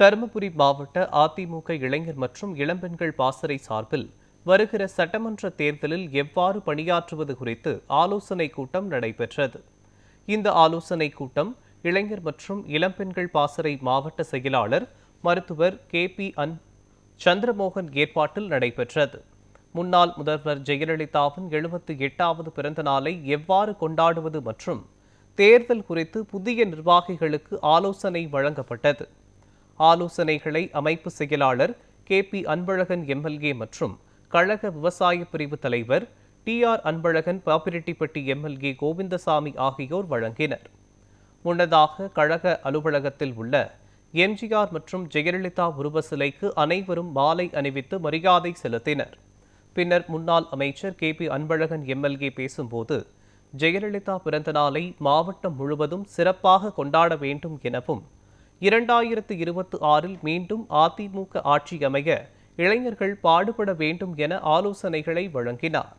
தருமபுரி மாவட்ட அதிமுக இளைஞர் மற்றும் இளம்பெண்கள் பாசறை சார்பில் வருகிற சட்டமன்ற தேர்தலில் எவ்வாறு பணியாற்றுவது குறித்து ஆலோசனைக் கூட்டம் நடைபெற்றது. இந்த ஆலோசனைக் கூட்டம் இளைஞர் மற்றும் இளம்பெண்கள் பாசறை மாவட்ட செயலாளர் மருத்துவர் KP சந்திரமோகன் ஏற்பாட்டில் நடைபெற்றது. முன்னாள் முதல்வர் ஜெயலலிதாவின் 78வது பிறந்த நாளை எவ்வாறு கொண்டாடுவது மற்றும் தேர்தல் குறித்து புதிய நிர்வாகிகளுக்கு ஆலோசனை வழங்கப்பட்டது. ஆலோசனைகளை அமைப்பு செயலாளர் KP அன்பழகன் MLA மற்றும் கழக விவசாய பிரிவு தலைவர் TR அன்பழகன் பாப்பிரெட்டிப்பட்டி MLA கோவிந்தசாமி ஆகியோர் வழங்கினர். முன்னதாக கழக அலுவலகத்தில் உள்ள MGR மற்றும் ஜெயலலிதா உருவ சிலைக்கு அனைவரும் மாலை அணிவித்து மரியாதை செலுத்தினர். பின்னர் முன்னாள் அமைச்சர் KP அன்பழகன் MLA பேசும்போது, ஜெயலலிதா பிறந்த நாளை மாவட்டம் முழுவதும் சிறப்பாக கொண்டாட வேண்டும் எனவும் 2026இல் மீண்டும் அதிமுக ஆட்சி அமைய இளைஞர்கள் பாடுபட வேண்டும் என ஆலோசனைகளை வழங்கினார்.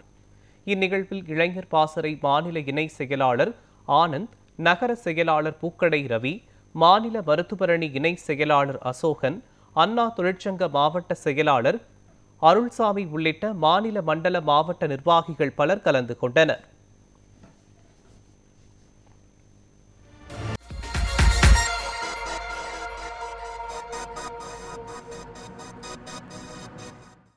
இந்நிகழ்வில் இளைஞர் பாசறை மாநில இணை செயலாளர் ஆனந்த், நகர செயலாளர் பூக்கடை ரவி, மாநில மருத்துவரணி இணை செயலாளர் அசோகன், அண்ணா தொழிற்சங்க மாவட்ட செயலாளர் அருள்சாமி உள்ளிட்ட மாநில மண்டல மாவட்ட நிர்வாகிகள் பலர் கலந்து கொண்டனர்.